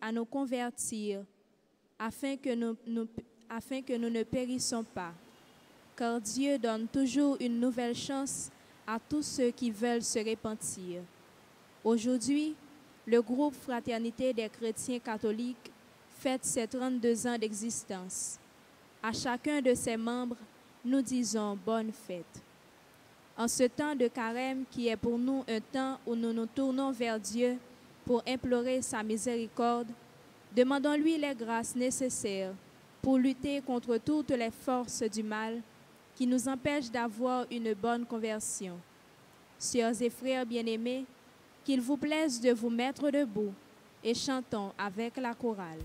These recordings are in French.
à nous convertir, afin que nous ne périssons pas. Car Dieu donne toujours une nouvelle chance à tous ceux qui veulent se repentir. Aujourd'hui, le groupe Fraternité des chrétiens catholiques fête ses 32 ans d'existence. À chacun de ses membres, nous disons bonne fête. En ce temps de carême qui est pour nous un temps où nous nous tournons vers Dieu pour implorer sa miséricorde, demandons-lui les grâces nécessaires pour lutter contre toutes les forces du mal qui nous empêchent d'avoir une bonne conversion. Sœurs et frères bien-aimés, qu'il vous plaise de vous mettre debout et chantons avec la chorale.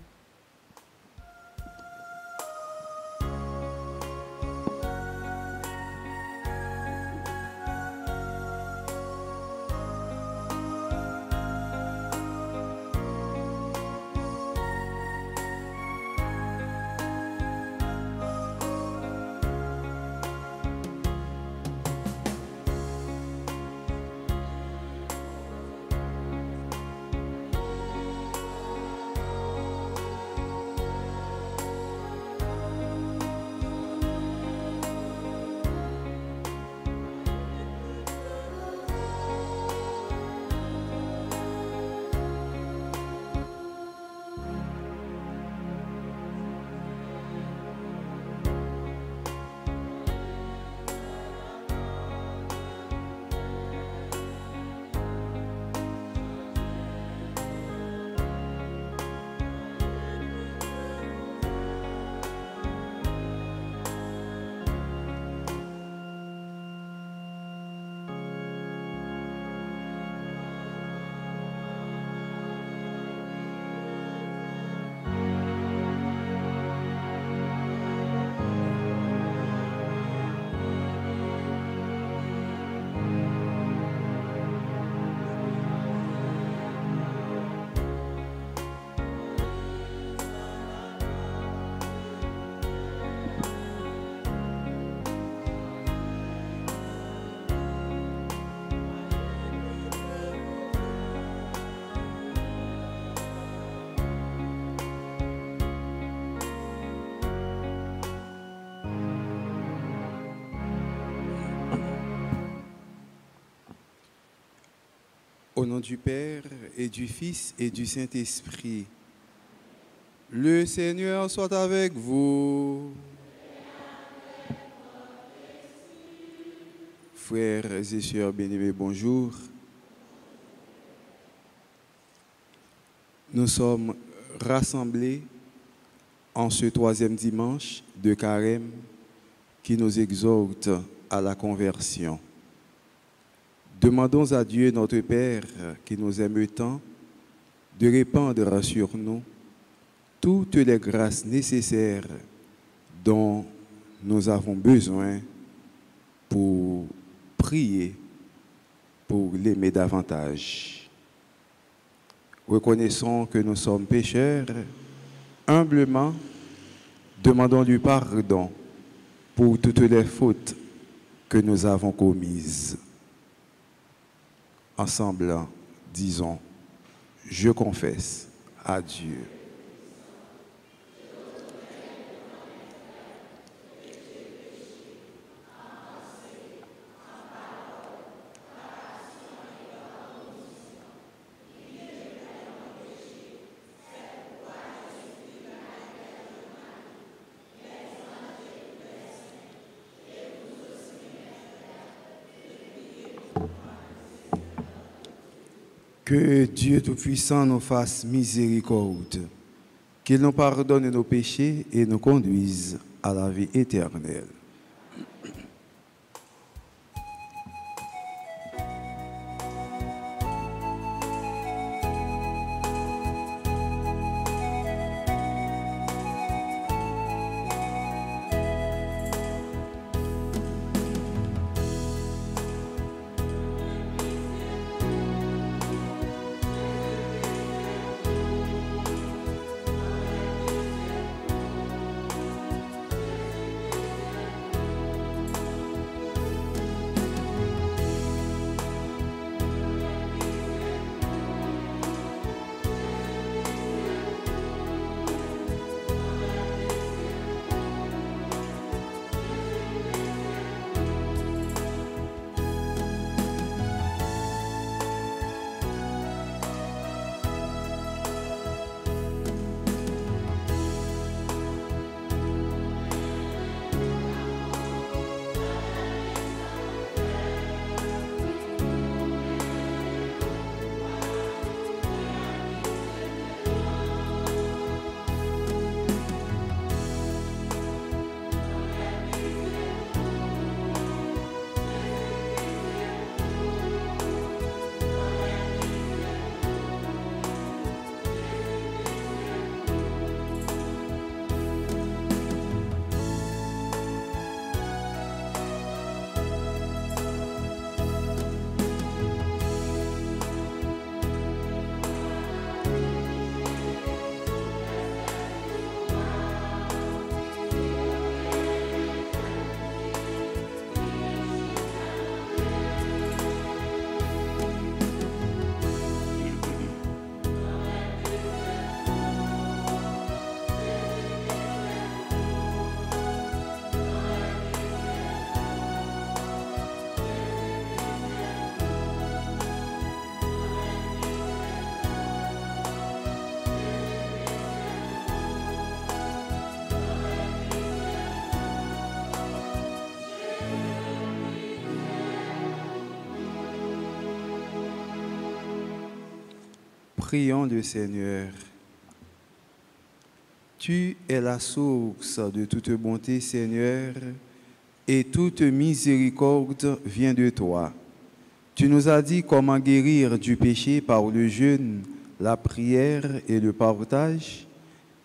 Au nom du Père et du Fils et du Saint-Esprit, le Seigneur soit avec vous. Frères et sœurs bien-aimés, bonjour. Nous sommes rassemblés en ce 3e dimanche de Carême qui nous exhorte à la conversion. Demandons à Dieu notre Père qui nous aime tant de répandre sur nous toutes les grâces nécessaires dont nous avons besoin pour prier, pour l'aimer davantage. Reconnaissons que nous sommes pécheurs, humblement, demandons-lui pardon pour toutes les fautes que nous avons commises. Ensemble, disons, je confesse à Dieu. Que Dieu Tout-Puissant nous fasse miséricorde, qu'il nous pardonne nos péchés et nous conduise à la vie éternelle. Prions le Seigneur. Tu es la source de toute bonté, Seigneur, et toute miséricorde vient de toi. Tu nous as dit comment guérir du péché par le jeûne, la prière et le partage.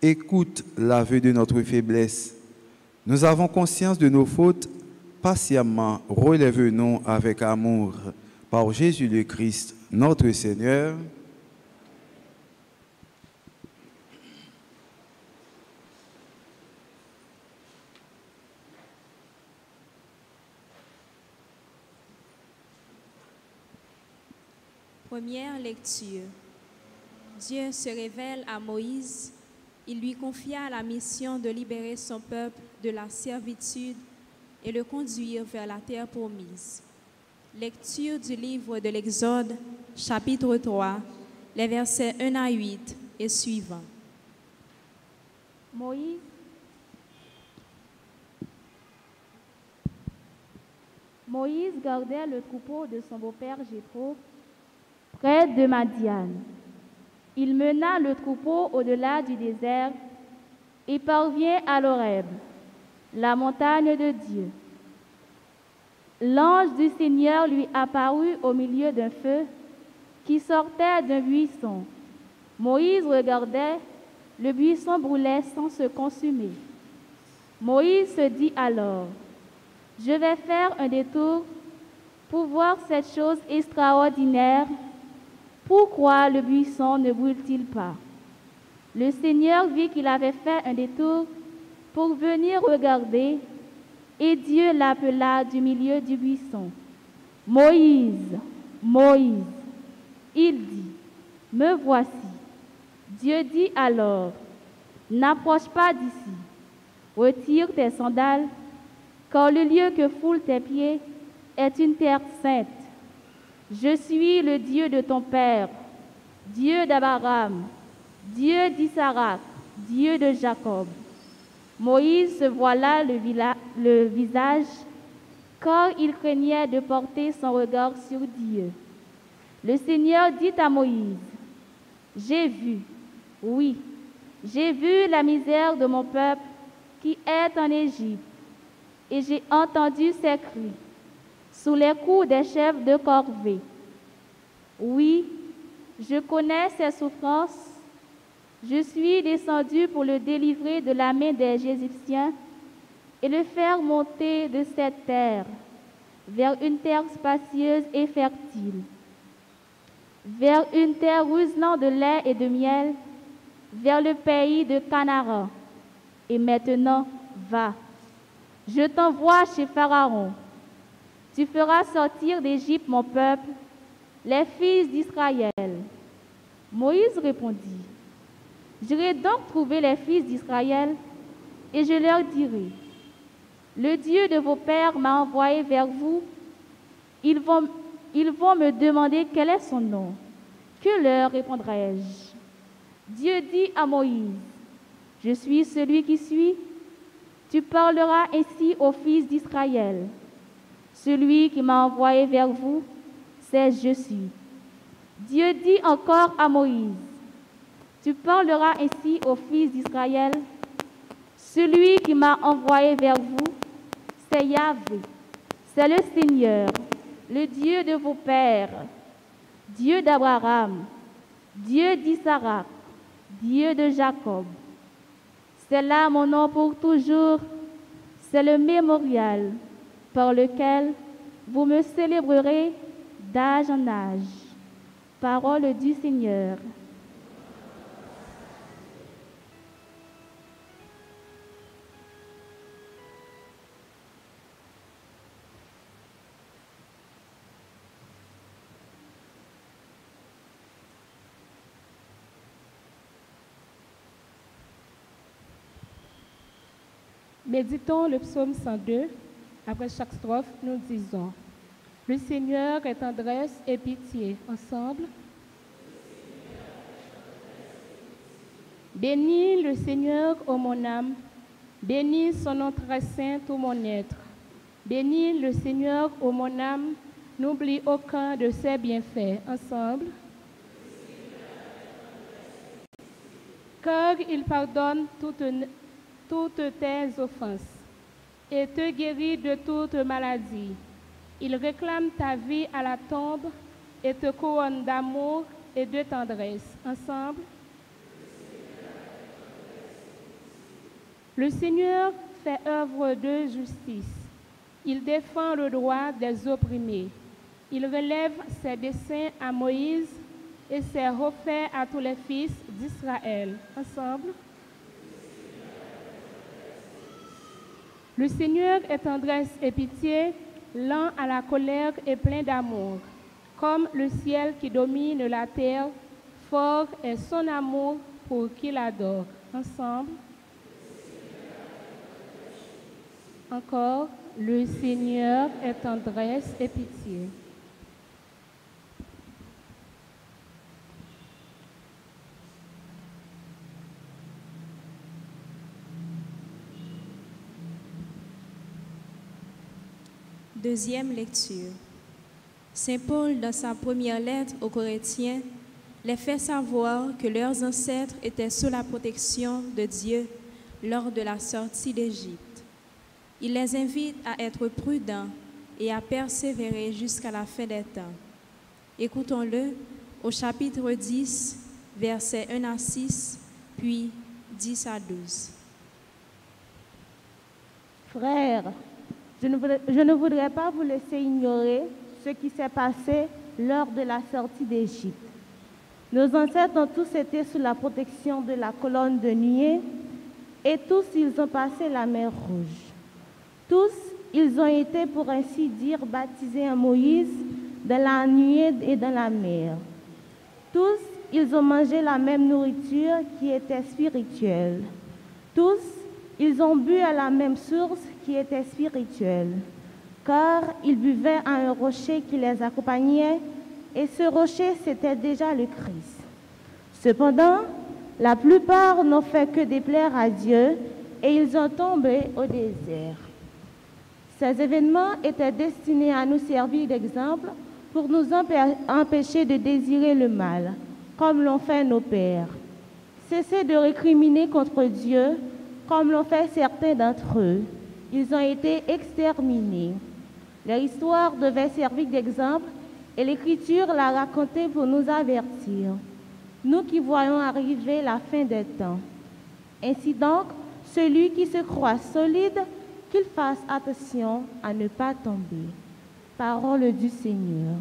Écoute l'aveu de notre faiblesse. Nous avons conscience de nos fautes. Patiemment, relève-nous avec amour par Jésus le Christ, notre Seigneur. Première lecture. Dieu se révèle à Moïse. Il lui confia la mission de libérer son peuple de la servitude et le conduire vers la terre promise. Lecture du livre de l'Exode, chapitre 3, les versets 1 à 8 et suivants. Moïse gardait le troupeau de son beau-père Jéthro, près de Madian. Il mena le troupeau au-delà du désert et parvient à l'Horeb, la montagne de Dieu. L'ange du Seigneur lui apparut au milieu d'un feu qui sortait d'un buisson. Moïse regardait, le buisson brûlait sans se consumer. Moïse se dit alors: je vais faire un détour pour voir cette chose extraordinaire. Pourquoi le buisson ne brûle-t-il pas? Le Seigneur vit qu'il avait fait un détour pour venir regarder, et Dieu l'appela du milieu du buisson. Moïse, Moïse. Il dit: me voici. Dieu dit alors: n'approche pas d'ici. Retire tes sandales, car le lieu que foulent tes pieds est une terre sainte. Je suis le Dieu de ton père, Dieu d'Abraham, Dieu d'Isaac, Dieu de Jacob. Moïse se voila le visage, car il craignait de porter son regard sur Dieu. Le Seigneur dit à Moïse: j'ai vu, oui, j'ai vu la misère de mon peuple qui est en Égypte, et j'ai entendu ses cris sous les coups des chefs de corvée. Oui, je connais ses souffrances. Je suis descendu pour le délivrer de la main des Égyptiens et le faire monter de cette terre vers une terre spacieuse et fertile, vers une terre ruisselant de lait et de miel, vers le pays de Canaan. Et maintenant, va, je t'envoie chez Pharaon. Tu feras sortir d'Égypte mon peuple, les fils d'Israël. Moïse répondit: j'irai donc trouver les fils d'Israël et je leur dirai: le Dieu de vos pères m'a envoyé vers vous. Ils vont me demander quel est son nom. Que leur répondrai-je? Dieu dit à Moïse: je suis celui qui suis. Tu parleras ainsi aux fils d'Israël. Celui qui m'a envoyé vers vous, c'est je suis. Dieu dit encore à Moïse: tu parleras ainsi aux fils d'Israël. Celui qui m'a envoyé vers vous, c'est Yahvé, c'est le Seigneur, le Dieu de vos pères, Dieu d'Abraham, Dieu d'Isaac, Dieu de Jacob. C'est là mon nom pour toujours, c'est le mémorial par lequel vous me célébrerez d'âge en âge. Parole du Seigneur. Méditons le psaume 102. Après chaque strophe, nous disons: le Seigneur est tendresse et pitié. Ensemble. Bénis le Seigneur, ô mon âme. Bénis son nom très saint, ô mon être. Bénis le Seigneur, ô mon âme. N'oublie aucun de ses bienfaits. Ensemble. car il pardonne toutes tes offenses et te guérit de toute maladie. Il réclame ta vie à la tombe et te couronne d'amour et de tendresse. Ensemble, le Seigneur fait œuvre de justice. Il défend le droit des opprimés. Il relève ses desseins à Moïse et ses refaits à tous les fils d'Israël. Ensemble, le Seigneur est tendresse et pitié, lent à la colère et plein d'amour. Comme le ciel qui domine la terre, fort est son amour pour qui l'adore. Ensemble, encore, le Seigneur est tendresse et pitié. Deuxième lecture. Saint Paul, dans sa première lettre aux Corinthiens, les fait savoir que leurs ancêtres étaient sous la protection de Dieu lors de la sortie d'Égypte. Il les invite à être prudents et à persévérer jusqu'à la fin des temps. Écoutons-le au chapitre 10, versets 1 à 6, puis 10 à 12. Frères, je ne voudrais pas vous laisser ignorer ce qui s'est passé lors de la sortie d'Égypte. Nos ancêtres ont tous été sous la protection de la colonne de nuée et tous ils ont passé la mer Rouge. Tous ils ont été, pour ainsi dire, baptisés en Moïse dans la nuée et dans la mer. Tous ils ont mangé la même nourriture qui était spirituelle. Tous ils ont bu à la même source qui était spirituelle, car ils buvaient à un rocher qui les accompagnait, et ce rocher, c'était déjà le Christ. Cependant, la plupart n'ont fait que déplaire à Dieu, et ils ont tombé au désert. Ces événements étaient destinés à nous servir d'exemple pour nous empêcher de désirer le mal, comme l'ont fait nos pères. Cessez de récriminer contre Dieu, comme l'ont fait certains d'entre eux. Ils ont été exterminés. Leur histoire devait servir d'exemple et l'Écriture l'a racontée pour nous avertir, nous qui voyons arriver la fin des temps. Ainsi donc, celui qui se croit solide, qu'il fasse attention à ne pas tomber. Parole du Seigneur.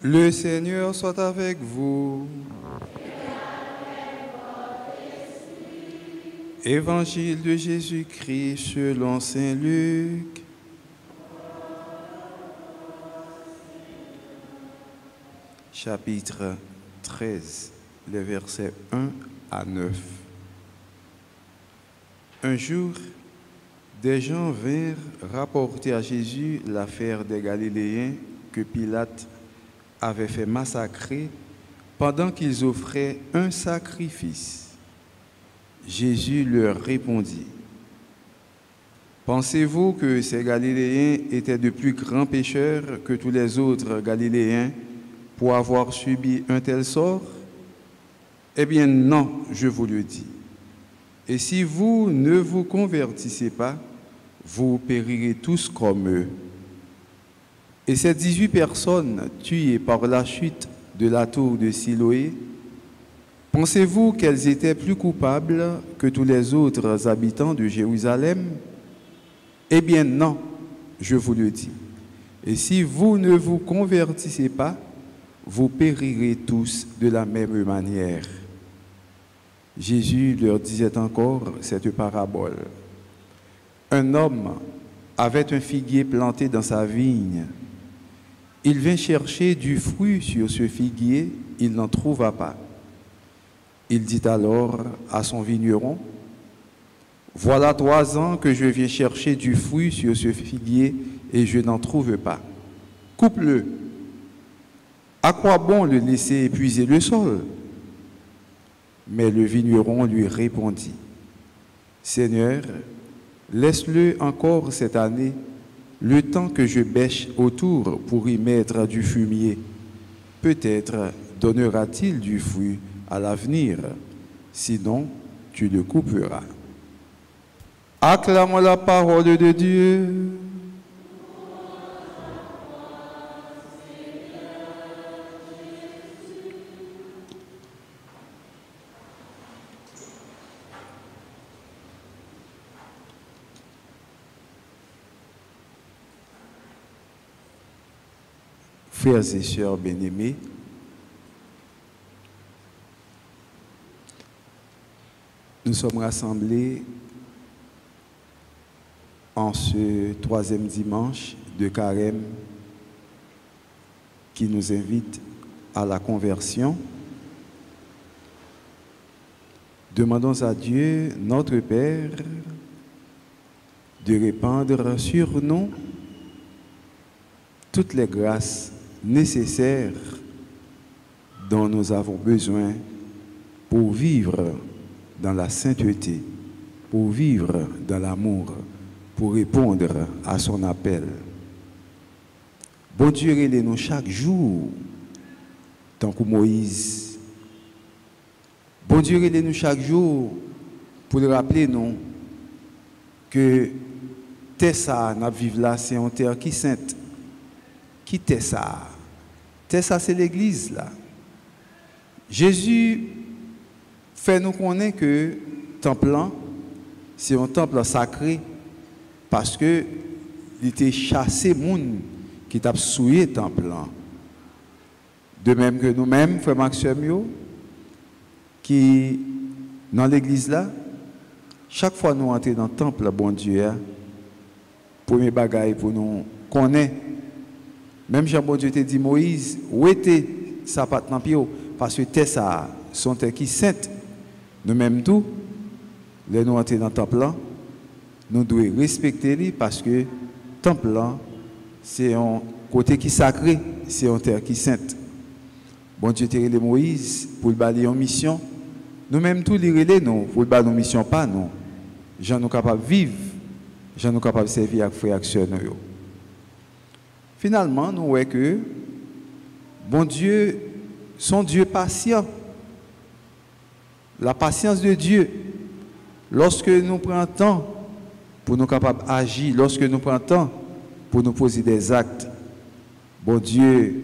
Le Seigneur soit avec vous. Évangile de Jésus-Christ selon saint Luc. Chapitre 13, les versets 1 à 9. Un jour, des gens vinrent rapporter à Jésus l'affaire des Galiléens que Pilate avait fait massacrer pendant qu'ils offraient un sacrifice. Jésus leur répondit: Pensez-vous que ces Galiléens étaient de plus grands pécheurs que tous les autres Galiléens pour avoir subi un tel sort? Eh bien non, je vous le dis. Et si vous ne vous convertissez pas, vous périrez tous comme eux. Et ces 18 personnes tuées par la chute de la tour de Siloé, pensez-vous qu'elles étaient plus coupables que tous les autres habitants de Jérusalem? Eh bien non, je vous le dis. Et si vous ne vous convertissez pas, vous périrez tous de la même manière. Jésus leur disait encore cette parabole. Un homme avait un figuier planté dans sa vigne. Il vint chercher du fruit sur ce figuier, il n'en trouva pas. Il dit alors à son vigneron, « Voilà 3 ans que je viens chercher du fruit sur ce figuier et je n'en trouve pas. Coupe-le. À quoi bon le laisser épuiser le sol ?» Mais le vigneron lui répondit, « Seigneur, laisse-le encore cette année, le temps que je bêche autour pour y mettre du fumier. Peut-être donnera-t-il du fruit à l'avenir, sinon tu le couperas. » Acclamons la parole de Dieu. Frères et sœurs bien-aimés, nous sommes rassemblés en ce 3e dimanche de Carême qui nous invite à la conversion. Demandons à Dieu, notre Père, de répandre sur nous toutes les grâces nécessaires dont nous avons besoin pour vivre dans la sainteté, pour vivre dans l'amour, pour répondre à son appel. Bon Dieu, relève-nous chaque jour, tant que Moïse. Bon Dieu, relève-nous chaque jour pour rappeler nous que terre ça, nous vivons là, c'est une terre qui est sainte. Qui t'est ça? T'es ça, c'est l'église là. Jésus fait nous connaître que le temple, c'est un temple sacré parce que il était chassé moun qui t'a souillé le temple. De même que nous-mêmes, frère Maxime, qui dans l'église là, chaque fois nous entrons dans le temple, bon Dieu, premier bagaille pour nous connaître. Même Jean-Bon Dieu te dit, Moïse, où était sa patte dans pied? Parce que t'es ça, son terre qui sainte. Nous-mêmes tout, les nous entrer dans le temple, nous devons respecter lui parce que le temple, c'est un côté qui sacré, c'est une terre qui sainte. Bon Dieu te relé Moïse pour le balayer en mission. Nous-mêmes tout, les relais, nous, pour le balayer en mission, pas nous. Gens nous capables de vivre, gens nous capables de servir avec frères et sœurs. Finalement, nous voyons que bon Dieu, son Dieu patient. La patience de Dieu, lorsque nous prenons temps pour nous capables d'agir, lorsque nous prenons temps pour nous poser des actes, bon Dieu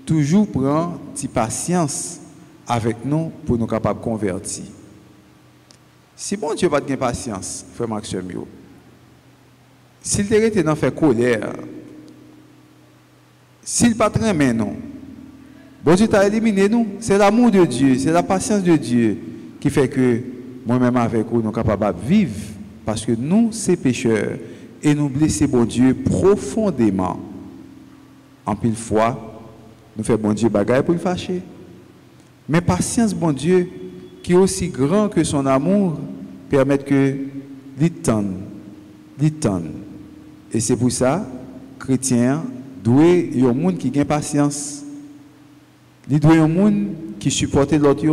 toujours prend une patience avec nous pour nous capables de convertir. Si bon Dieu n'a pas de patience, frère Maxime, s'il était dans fait colère, s'il pas très aimé nous, bon Dieu t'a éliminé nous. C'est l'amour de Dieu, c'est la patience de Dieu qui fait que moi-même avec vous, nous sommes capables de vivre parce que nous, c'est pécheurs et nous blessons bon Dieu profondément. En pile fois, nous faisons bon Dieu bagaille pour le fâcher. Mais patience, bon Dieu, qui est aussi grand que son amour, permet que l'étende. Et c'est pour ça, chrétien, doit y a un monde qui a patience. Il doit y a un monde qui supporte l'autre.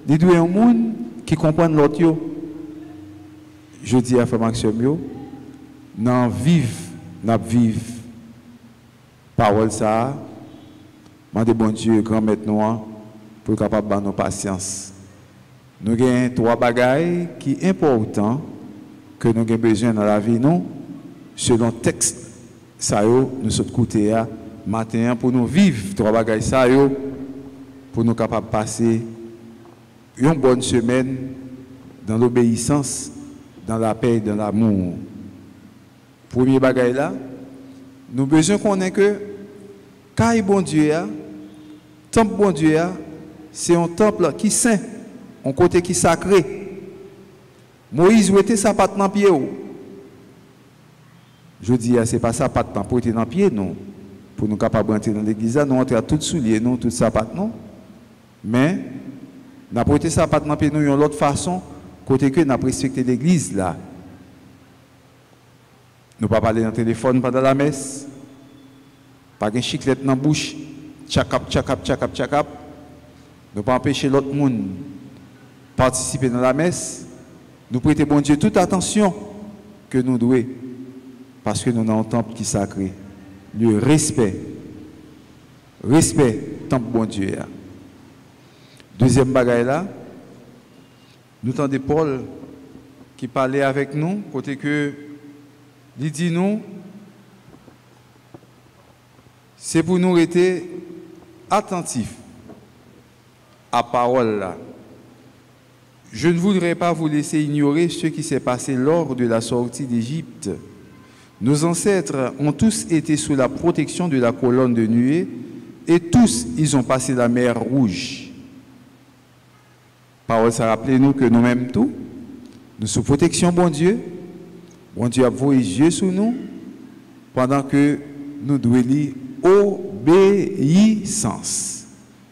Il doit y a un monde qui comprend l'autre. Je dis à Frère Maxime, nous vivons. Parole ça, demandez bon Dieu, grand maître noir, pour capable de nos patience. Nous avons 3 bagailles qui sont importantes que nous avons besoin dans la vie, nous, selon le texte, ça nous sommes côté matin pour nous vivre trois bagages ça pour nous capables de passer une bonne semaine dans l'obéissance, dans la paix et dans l'amour. Premier bagage là, nous avons besoin qu'on ait que quand bon Dieu temple bon Dieu c'est un temple qui est saint, un côté qui est sacré. Moïse était sa patte dans pied. Je dis, c'est pas sa patte pour être dans pied, non. Pour nous capables d'entrer dans l'église, nous entrons tout souliers, non, toute sa patte, non. Mais, nous avons été sa patte dans pied, nous, de l'autre façon, côté que nous avons respecté l'église, là. Nous ne pas parler dans le téléphone pendant la messe, pas de chiclette dans la bouche, tchakap, tchakap, tchakap, tchakap. Nous ne pas empêcher l'autre monde de participer dans la messe. Nous prêtons bon Dieu toute attention que nous devons, parce que nous avons un temple qui est sacré. Le respect, temple bon Dieu. Deuxième bagaille là, nous entendons Paul qui parlait avec nous, côté que, il dit nous, c'est pour nous rester attentifs à la parole là. Je ne voudrais pas vous laisser ignorer ce qui s'est passé lors de la sortie d'Égypte. Nos ancêtres ont tous été sous la protection de la colonne de nuée et tous, ils ont passé la mer Rouge. Parole, ça rappelez-nous que nous-mêmes tous, nous sous protection, bon Dieu. Bon Dieu a voué Dieu sous nous pendant que nous devons lire obéissance.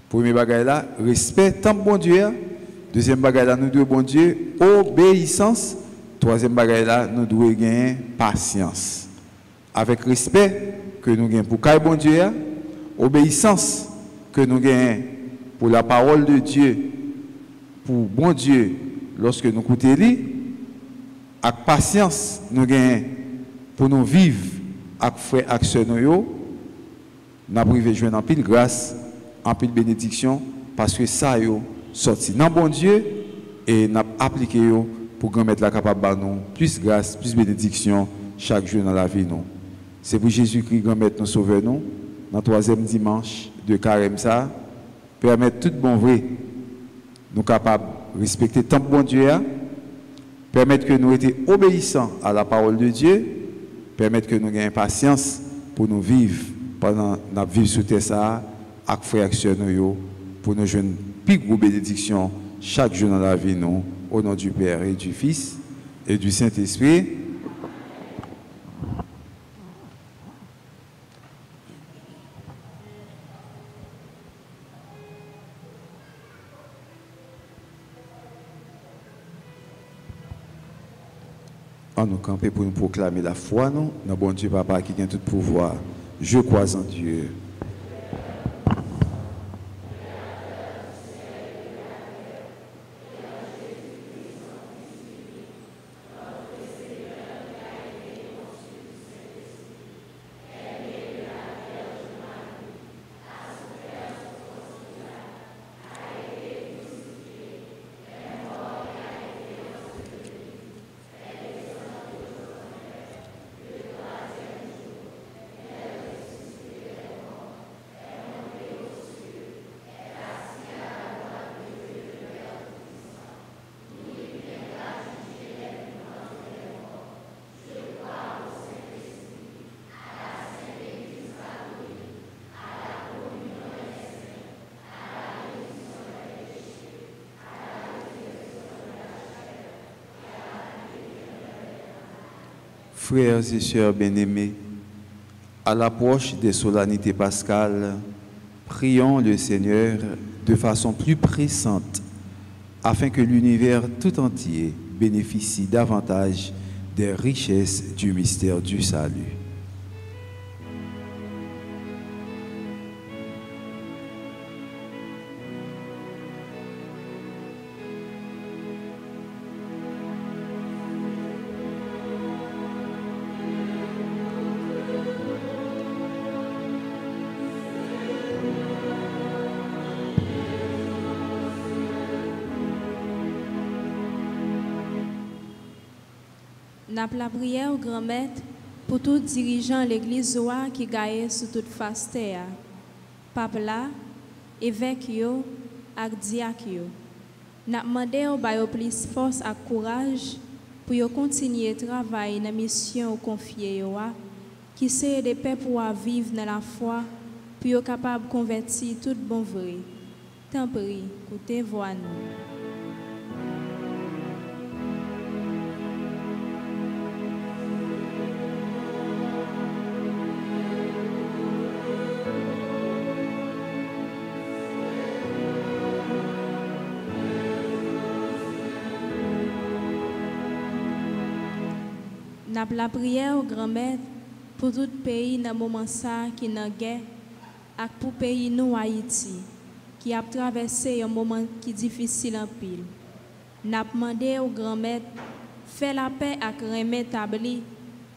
Premier bagage là, respect, tant bon Dieu. Deuxième bagage là, nous devons, bon Dieu, obéissance. Troisième bagage là, nous devons gagner patience. Avec respect que nous gagnons pour bon Dieu, obéissance que nous gagnons pour la parole de Dieu, pour bon Dieu, lorsque nous écoutons lui, avec patience nous gagnons pour nous vivre avec frères action nous, nous avons jouer en pile grâce, en pile bénédiction, parce que ça yo sorti dans bon Dieu et nous avons appliqué pour qu'on mette la capable de nous plus grâce, plus bénédiction chaque jour dans la vie nous. C'est pour Jésus-Christ qu'on mette nous sauver nous dans le troisième dimanche de carême ça, permettre tout bon vrai nous capables de respecter tant bon Dieu, permettre que nous étions obéissants à la parole de Dieu, permettre que nous ayons patience pour nous vivre pendant notre vie sur terre ça, avec frères action pour nous jouer une plus grosse bénédiction chaque jour dans la vie nous, au nom du Père et du Fils et du Saint-Esprit. On nous camper pour nous proclamer la foi, nous, dans bon Dieu Papa qui a tout pouvoir. Je crois en Dieu. Frères et sœurs bien-aimés, à l'approche des solennités pascales, prions le Seigneur de façon plus pressante afin que l'univers tout entier bénéficie davantage des richesses du mystère du salut. N'a la prière au grand maître pour tout dirigeant l'église Zoa qui gagne sous toute face terre. Pape là, évêque yo, ak diak yo. N'a demandé au bayo plus force et courage pour yo continuer travail dans la mission confiée yo qui c'est des peuples pour vivre dans la foi pour yo capable de convertir tout bon vrai. Tant pis, écoutez voix nous. N'a la prière au grand maître pour tout pays dans le moment ça qui n'a guerre et pour pays nous Haïti qui a traversé un moment qui est difficile en pile. N'a demandé au grand maître faire la paix avec remède établi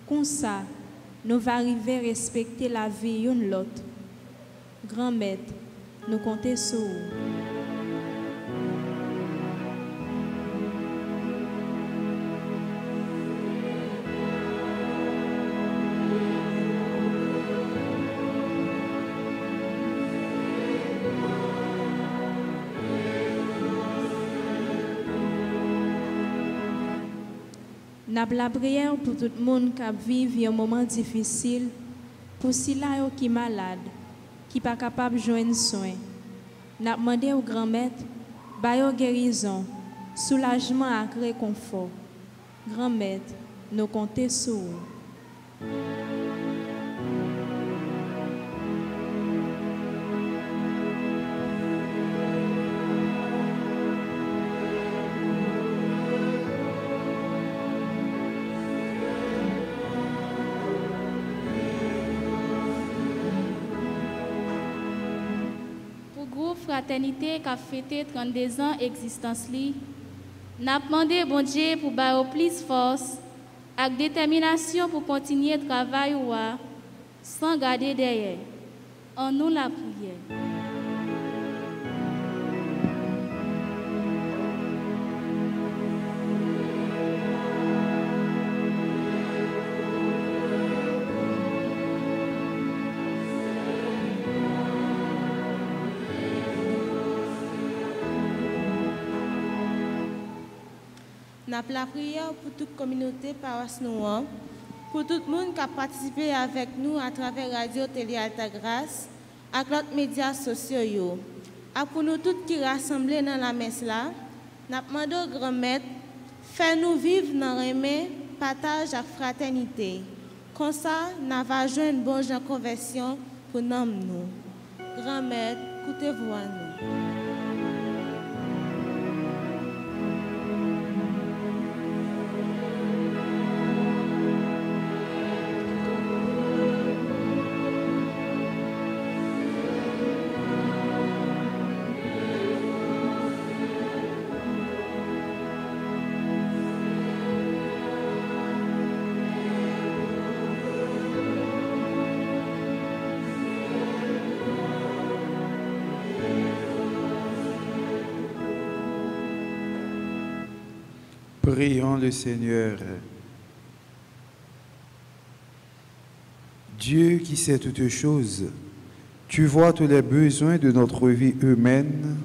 comme ça nous va arriver à respecter la vie une l'autre. Grand maître, nous comptons sur vous. N'a la prière pour tout le monde qui vit un moment difficile, pour ceux qui sont malades, qui ne sont pas capables de joindre soin. N'a demandé au grand maître, bayo guérison, soulagement et réconfort. Grand maître, nous comptons sur vous. Fraternité qui a fêté 32 ans d'existence, n'a demandé bon Dieu pour bailler plus force avec détermination pour continuer le travail sans garder derrière. En nous la prière. N'a la prière pour toute communauté paroisse noire, pour tout le monde qui a participé avec nous à travers Radio Télé Alta Grâce, avec l'autre médias sociaux. Et pour nous tous qui rassemblés dans la messe là, n'a demandé au grand maître, fais-nous vivre dans le remède, partage et fraternité. Comme ça, nous va jouer une bonne conversion pour nous. Grand maître, écoutez-vous à nous. Prions le Seigneur. Dieu qui sait toutes choses, tu vois tous les besoins de notre vie humaine,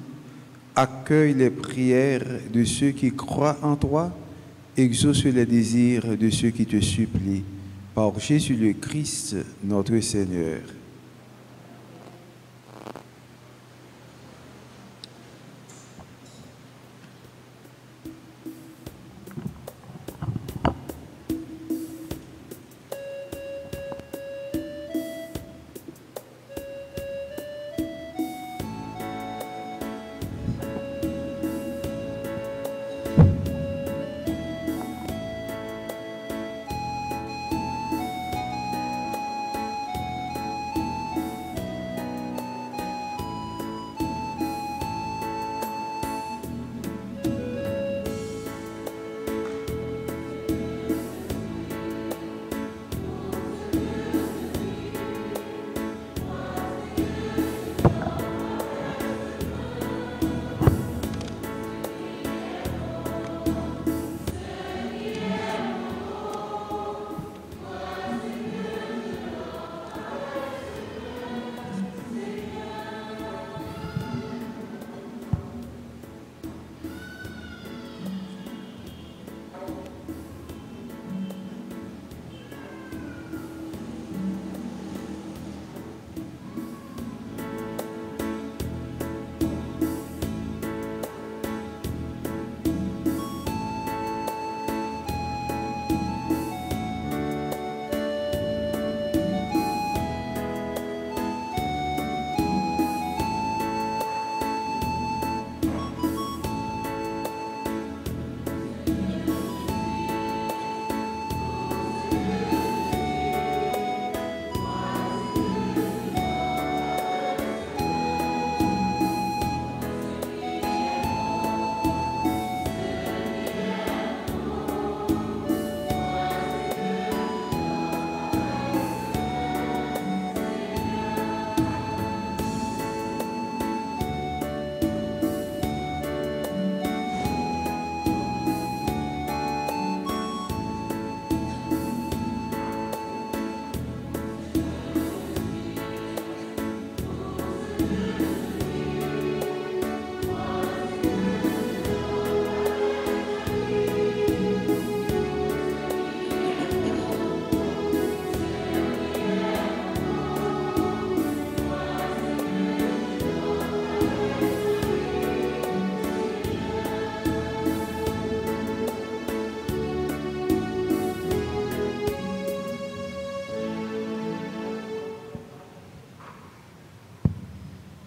accueille les prières de ceux qui croient en toi, exauce les désirs de ceux qui te supplient. Par Jésus le Christ, notre Seigneur.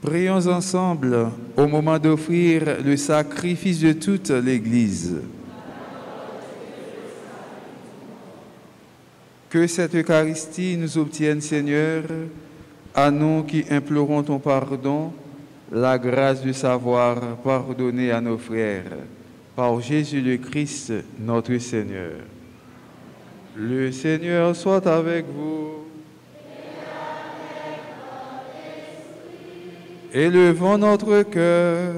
Prions ensemble au moment d'offrir le sacrifice de toute l'Église. Que cette Eucharistie nous obtienne, Seigneur, à nous qui implorons ton pardon, la grâce de savoir pardonner à nos frères. Par Jésus le Christ, notre Seigneur. Le Seigneur soit avec vous. Élevons notre cœur.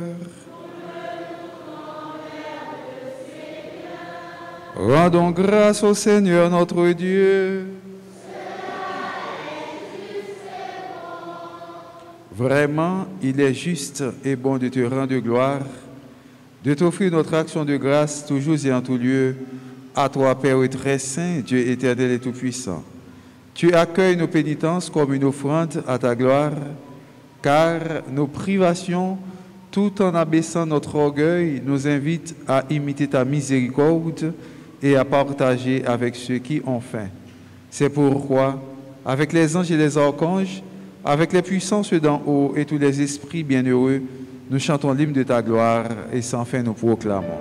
Rendons grâce au Seigneur notre Dieu. Vraiment, il est juste et bon de te rendre gloire, de t'offrir notre action de grâce toujours et en tout lieu, à toi, Père très saint, Dieu éternel et tout-puissant. Tu accueilles nos pénitences comme une offrande à ta gloire, car nos privations, tout en abaissant notre orgueil, nous invitent à imiter ta miséricorde et à partager avec ceux qui ont faim. C'est pourquoi, avec les anges et les archanges, avec les puissances d'en haut et tous les esprits bienheureux, nous chantons l'hymne de ta gloire et sans fin nous proclamons.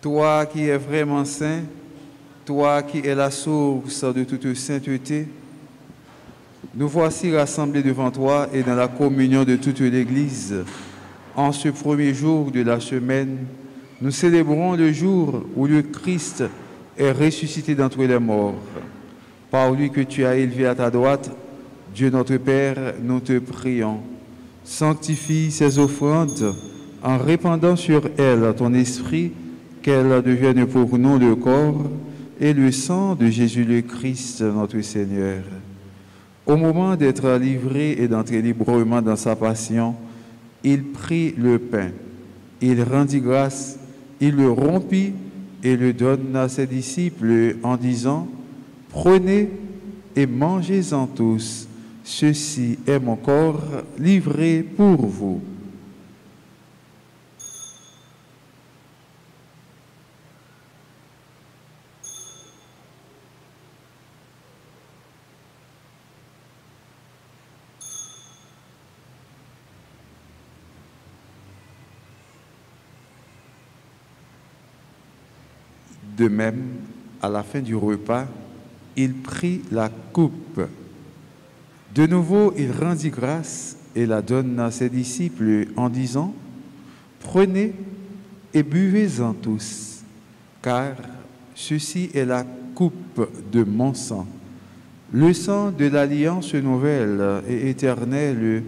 Toi qui es vraiment saint, toi qui es la source de toute sainteté, nous voici rassemblés devant toi et dans la communion de toute l'Église. En ce premier jour de la semaine, nous célébrons le jour où le Christ est ressuscité d'entre les morts. Par lui que tu as élevé à ta droite, Dieu notre Père, nous te prions. Sanctifie ces offrandes en répandant sur elle ton esprit, qu'elle devienne pour nous le corps et le sang de Jésus le Christ, notre Seigneur. Au moment d'être livré et d'entrer librement dans sa passion, il prit le pain, il rendit grâce, il le rompit et le donna à ses disciples en disant, « Prenez et mangez-en tous, ceci est mon corps livré pour vous. » De même, à la fin du repas, il prit la coupe. De nouveau, il rendit grâce et la donna à ses disciples en disant, « Prenez et buvez-en tous, car ceci est la coupe de mon sang, le sang de l'alliance nouvelle et éternelle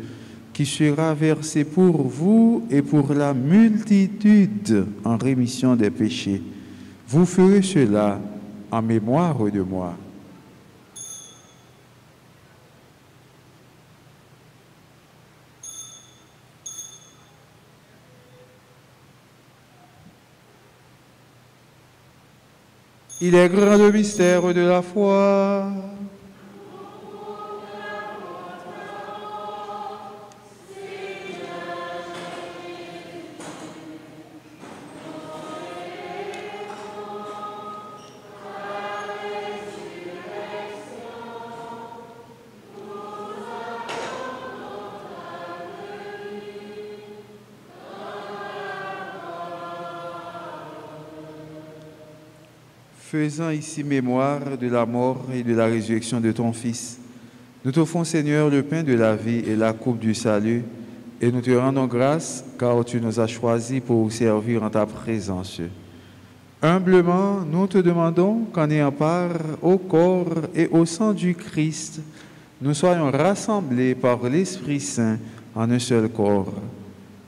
qui sera versé pour vous et pour la multitude en rémission des péchés. Vous ferez cela en mémoire de moi. » Il est grand le mystère de la foi. Faisant ici mémoire de la mort et de la résurrection de ton Fils, nous t'offrons, Seigneur, le pain de la vie et la coupe du salut, et nous te rendons grâce car tu nous as choisis pour servir en ta présence. Humblement, nous te demandons qu'en ayant part au corps et au sang du Christ, nous soyons rassemblés par l'Esprit Saint en un seul corps.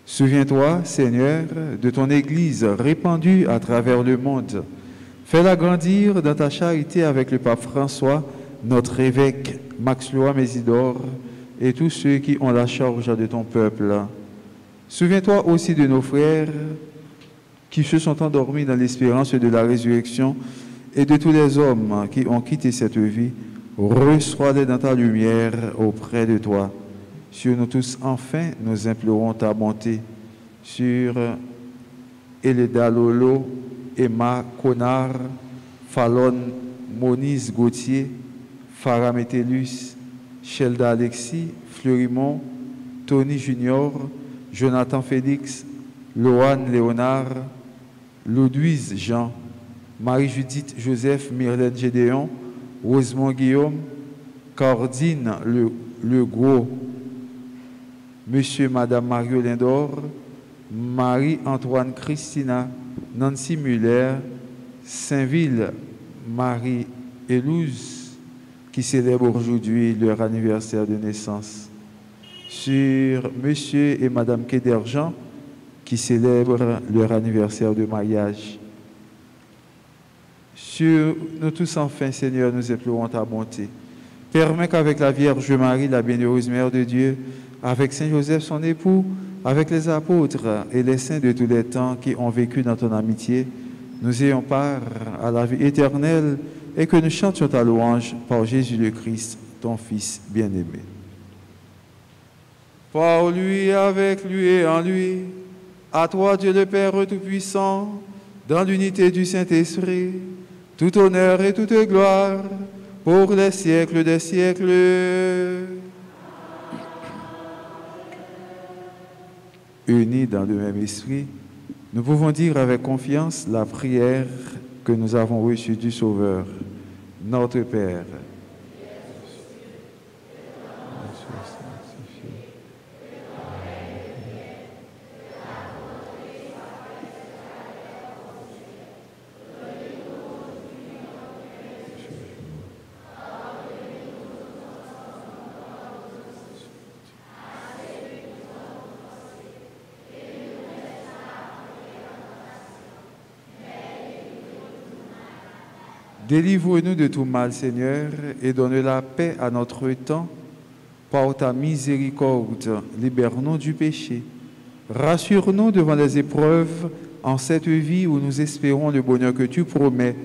Souviens-toi, Seigneur, de ton Église répandue à travers le monde. Fais-la grandir dans ta charité avec le pape François, notre évêque Max Loa Mésidor et tous ceux qui ont la charge de ton peuple. Souviens-toi aussi de nos frères qui se sont endormis dans l'espérance de la résurrection et de tous les hommes qui ont quitté cette vie. Reçois-les dans ta lumière auprès de toi. Sur nous tous, enfin, nous implorons ta bonté. Sur Eleda Lolo, Emma Conard, Fallon Moniz Gauthier, Farah Métellus, Shelda Alexis, Fleurimont, Tony Junior, Jonathan Félix, Loane Léonard, Louduise Jean, Marie-Judith Joseph Myrlène Gédéon, Rosemont Guillaume, Cordine Le Gros, Monsieur Madame Mario Lindor, Marie-Antoine Christina, Nancy Muller, Saint-Ville Marie-Élouse, qui célèbrent aujourd'hui leur anniversaire de naissance. Sur Monsieur et Madame Kéderjean, qui célèbrent leur anniversaire de mariage. Sur nous tous, enfin, Seigneur, nous implorons ta bonté. Permets qu'avec la Vierge Marie, la bienheureuse Mère de Dieu, avec Saint Joseph, son époux, avec les apôtres et les saints de tous les temps qui ont vécu dans ton amitié, nous ayons part à la vie éternelle et que nous chantions ta louange par Jésus le Christ, ton Fils bien-aimé. Par lui, avec lui et en lui, à toi, Dieu le Père Tout-Puissant, dans l'unité du Saint-Esprit, tout honneur et toute gloire, pour les siècles des siècles. Unis dans le même esprit, nous pouvons dire avec confiance la prière que nous avons reçue du Sauveur, notre Père. Délivre-nous de tout mal, Seigneur, et donne la paix à notre temps. Par ta miséricorde, libère-nous du péché. Rassure-nous devant les épreuves en cette vie où nous espérons le bonheur que tu promets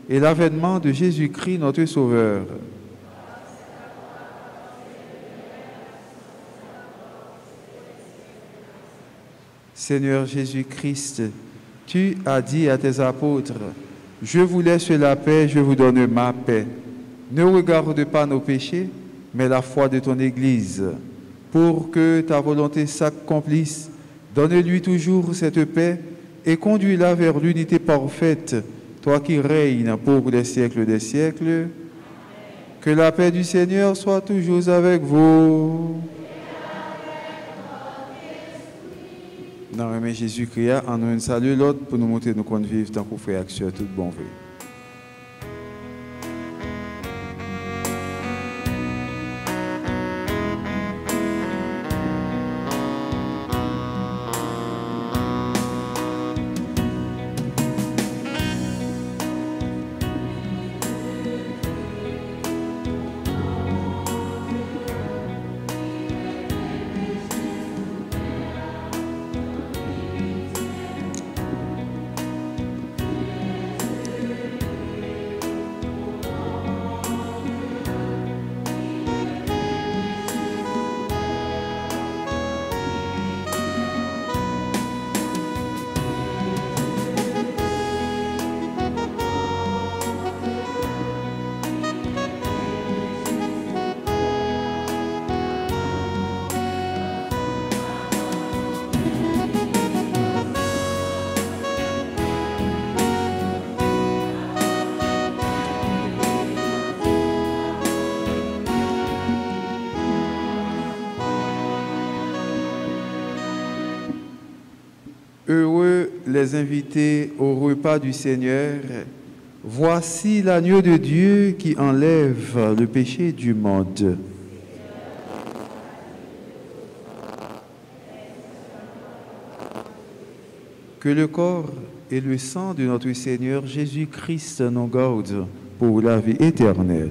et l'avènement de Jésus-Christ, notre Sauveur. Seigneur Jésus-Christ, tu as dit à tes apôtres, « Je vous laisse la paix, je vous donne ma paix. Ne regarde pas nos péchés, mais la foi de ton Église. Pour que ta volonté s'accomplisse, donne-lui toujours cette paix et conduis-la vers l'unité parfaite, toi qui règnes pour les siècles des siècles. Que la paix du Seigneur soit toujours avec vous. » Dans le nom de Jésus-Christ, en nous saluons l'autre pour nous montrer nous compte vivre tant qu'on fait action toute bonne vie. Heureux les invités au repas du Seigneur. Voici l'agneau de Dieu qui enlève le péché du monde. Que le corps et le sang de notre Seigneur Jésus-Christ nous gardent pour la vie éternelle.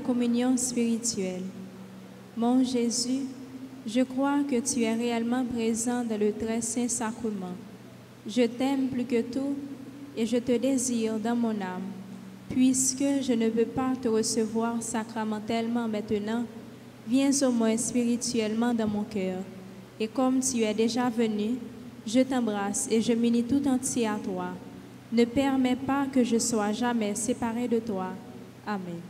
Communion spirituelle. Mon Jésus, je crois que tu es réellement présent dans le très saint sacrement. Je t'aime plus que tout et je te désire dans mon âme. Puisque je ne peux pas te recevoir sacramentellement maintenant, viens au moins spirituellement dans mon cœur. Et comme tu es déjà venu, je t'embrasse et je m'unis tout entier à toi. Ne permets pas que je sois jamais séparé de toi. Amen.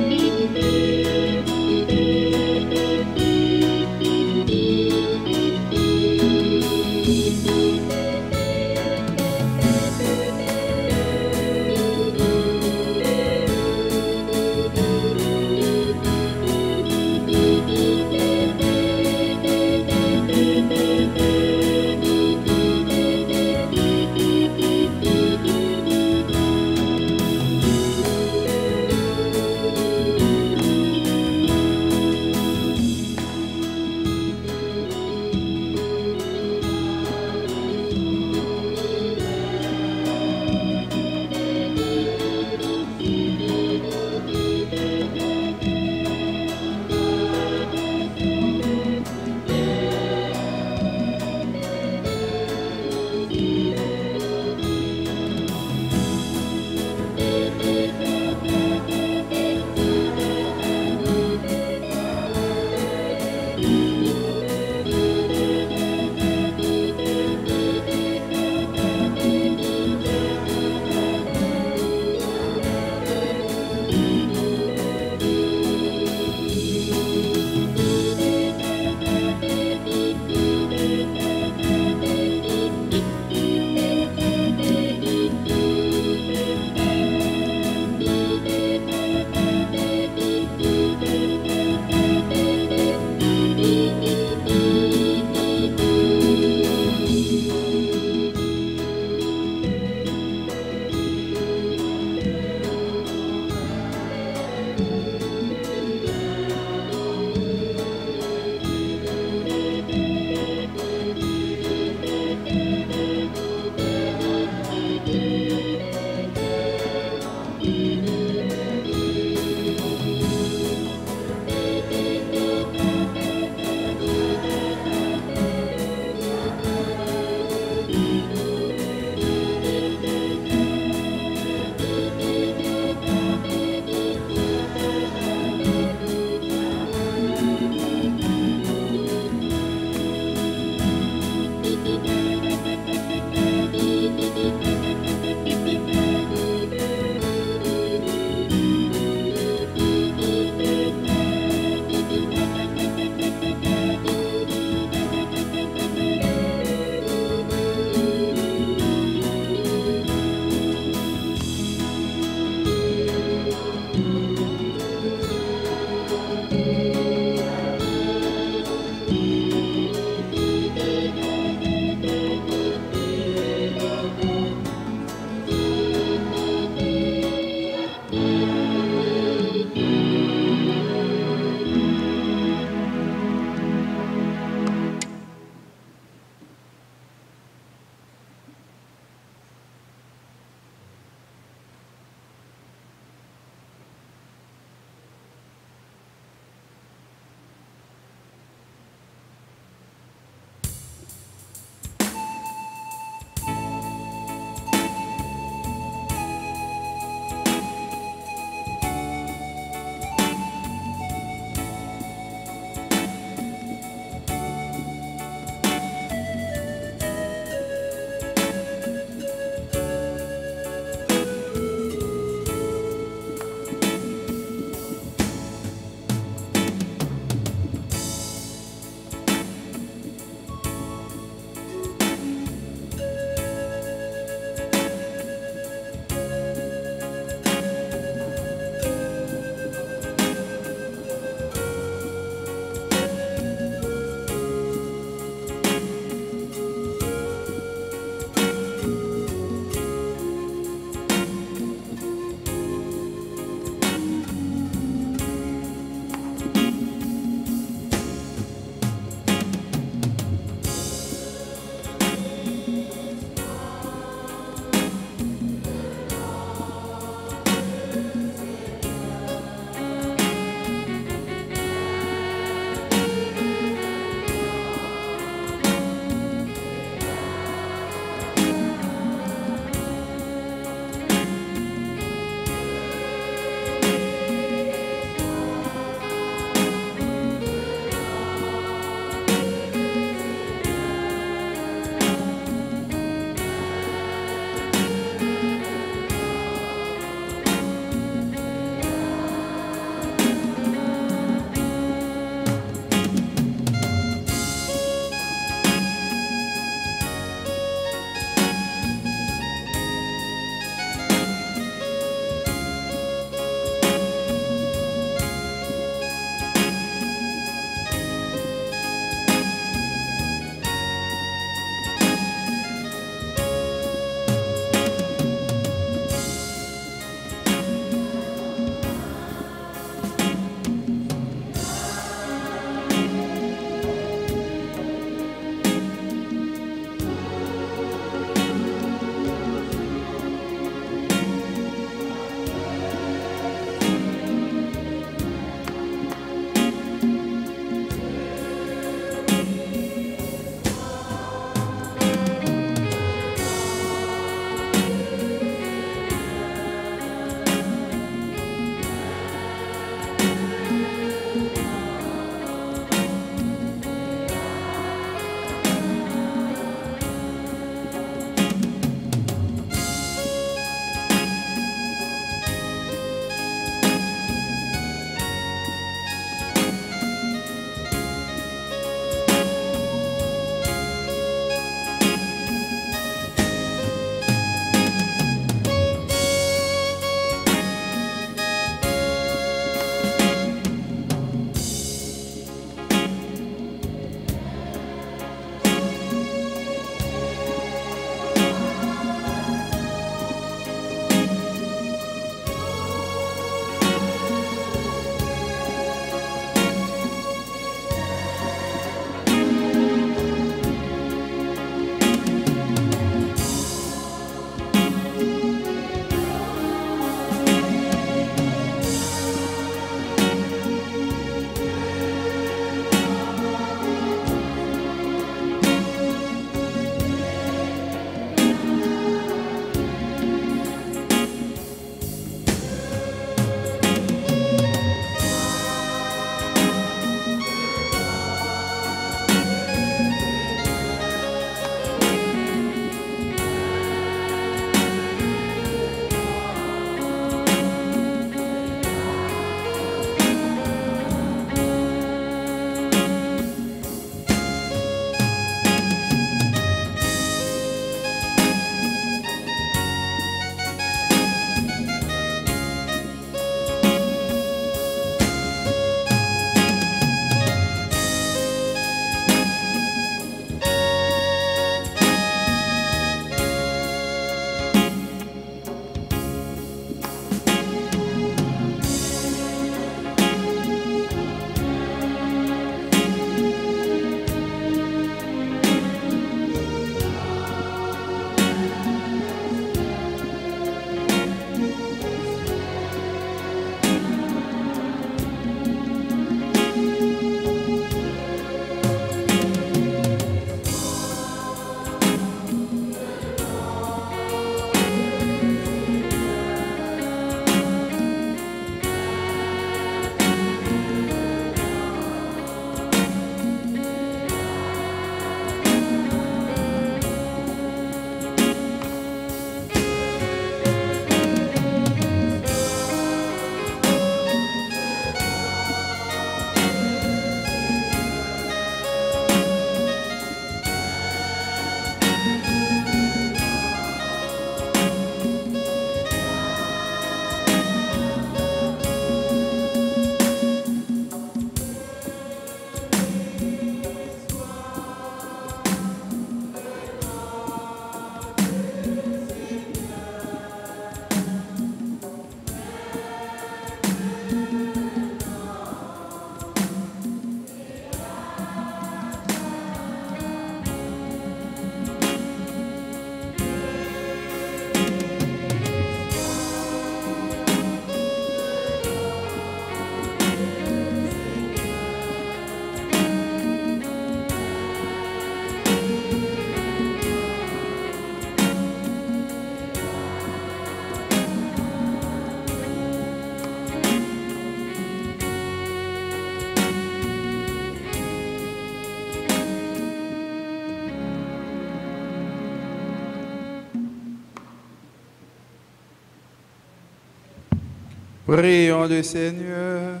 Prions le Seigneur.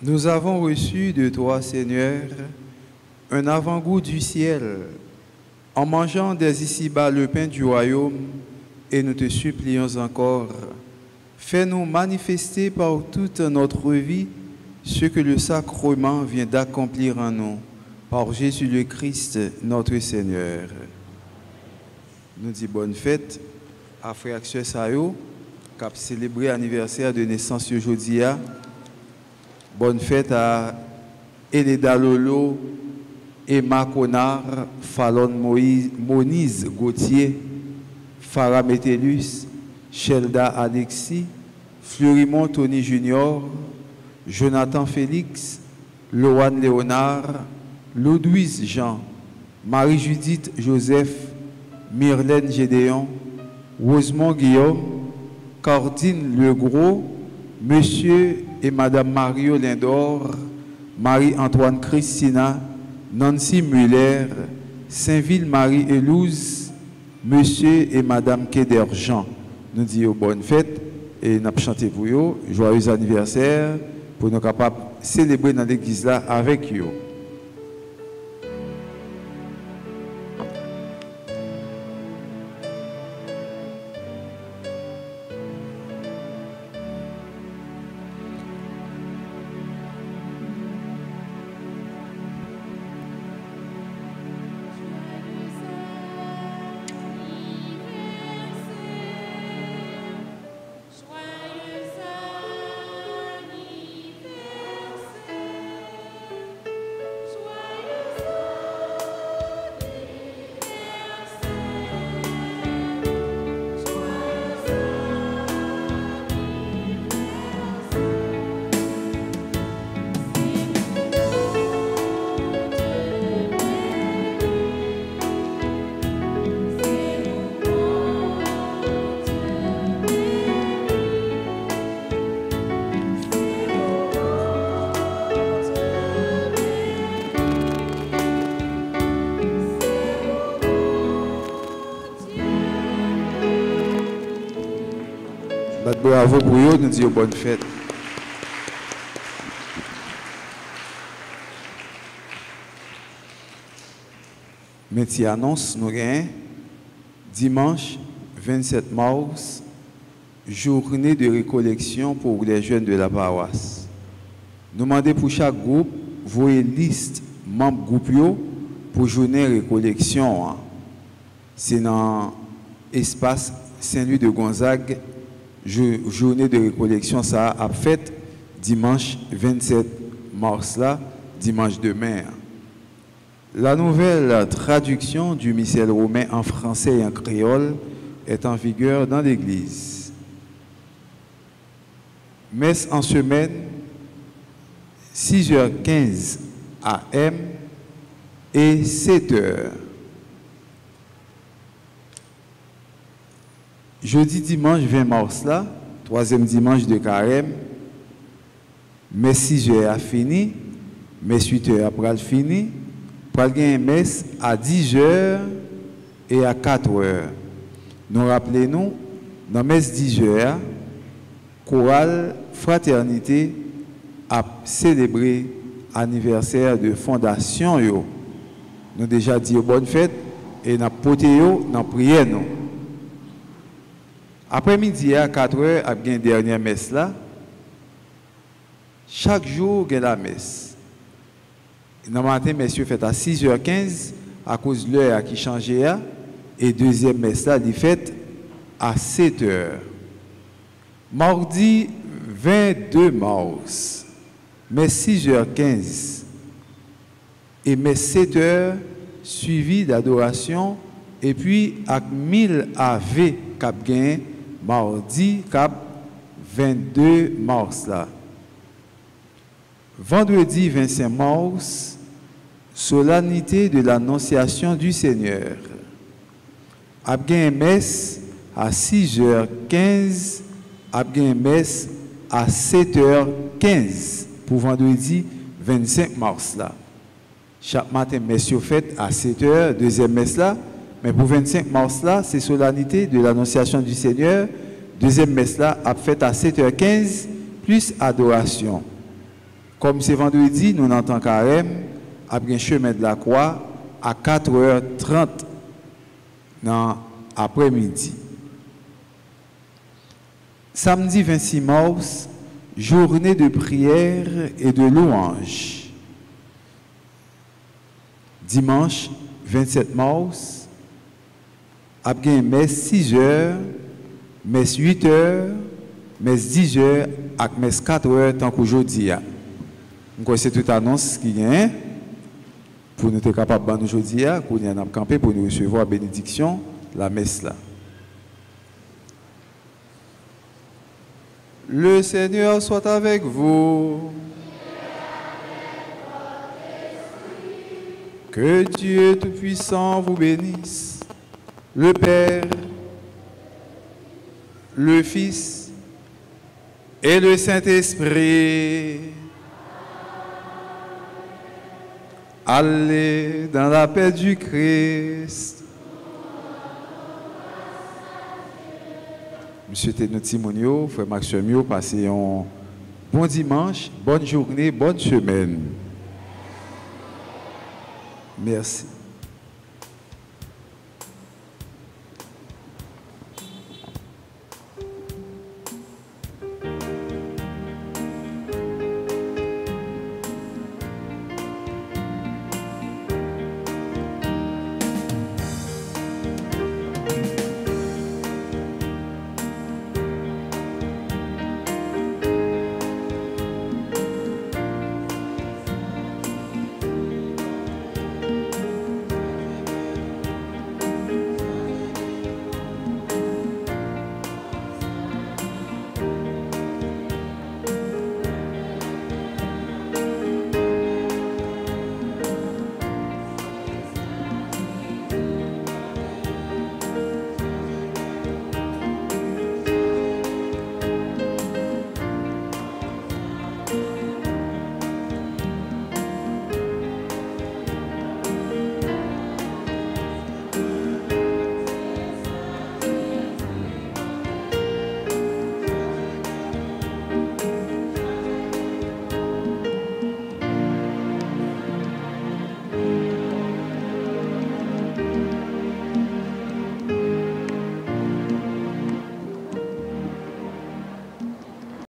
Nous avons reçu de toi, Seigneur, un avant-goût du ciel, en mangeant dès ici-bas le pain du royaume, et nous te supplions encore, fais-nous manifester par toute notre vie ce que le sacrement vient d'accomplir en nous, par Jésus le Christ, notre Seigneur. Nous disons bonne fête à frère et sœur Sayo, qui a célébré l'anniversaire de naissance aujourd'hui. Bonne fête à Eleda Lolo, Emma Conard, Fallon Moniz Gauthier, Farah Métellus, Shelda Alexis, Fleurimont Tony Junior, Jonathan Félix, Loan Léonard, Louise Jean, Marie-Judith Joseph, Myrlène Gédéon, Rosemont Guillaume, Cordine Legros, Monsieur et Madame Mario Lindor, Marie-Antoine Christina, Nancy Muller, Saint-Ville Marie-Élouse, Monsieur et Madame Keder Jean. Nous disons bonne fête et nous chantons pour vous, joyeux anniversaire, pour nous capables de célébrer dans l'église là avec vous. Bravo pour vous, nous disons bonne fête. Métier annonce, nous avons dimanche 27 mars, journée de récollection pour les jeunes de la paroisse. Nous demandons pour chaque groupe, voyez liste membres groupe pour journée de récollection. C'est dans l'espace Saint-Louis de Gonzague. Journée de récollection, ça a fait dimanche 27 mars, là, dimanche demain. La nouvelle traduction du missel romain en français et en créole est en vigueur dans l'Église. Messe en semaine, 6h15 AM et 7h. Jeudi, dimanche 20 mars, là, troisième dimanche de carême, mais 6h a fini, mais 8h après fini, pour gagner une messe à 10h et à 4h. Nous rappelons-nous, dans la messe 10h, chorale Fraternité a célébré l'anniversaire de fondation. Nous avons déjà dit bonne fête et nous avons porté dans prière. Après-midi à 4h, il y a une dernière messe là. Chaque jour, il y a la messe. Dans le matin, messieurs, fait à 6h15 à cause de l'heure qui changeait. Et deuxième messe là, il fait à 7h. Mardi 22 mars, messe 6h15 et messe 7h suivi d'adoration et puis avec 1000 AV cap gain mardi cap 22 mars là. Vendredi 25 mars, solennité de l'Annonciation du Seigneur. Ab gain messe à 6h15, ab gain messe à 7h15 pour vendredi 25 mars là. Chaque matin, messe faite à 7h, deuxième messe là. Mais pour 25 mars là, c'est solennité de l'Annonciation du Seigneur. Deuxième messe là, a fait à 7h15, plus adoration. Comme c'est vendredi, nous n'entendons carême, après un chemin de la croix, à 4h30 dans l'après-midi. Samedi 26 mars, journée de prière et de louange. Dimanche 27 mars, après un messe 6h, messe 8h, messe 10h et messe 4h tant qu'aujourd'hui. Donc c'est toute annonce qui vient pour nous être capables de aujourd'hui, pour nous camper pour nous recevoir la bénédiction, la messe là. Le Seigneur soit avec vous. Que Dieu Tout-Puissant vous bénisse, le Père, le Fils et le Saint-Esprit. Allez dans la paix du Christ. Monsieur Tenotimonio, frère Maximio, passez un bon dimanche, bonne journée, bonne semaine. Merci.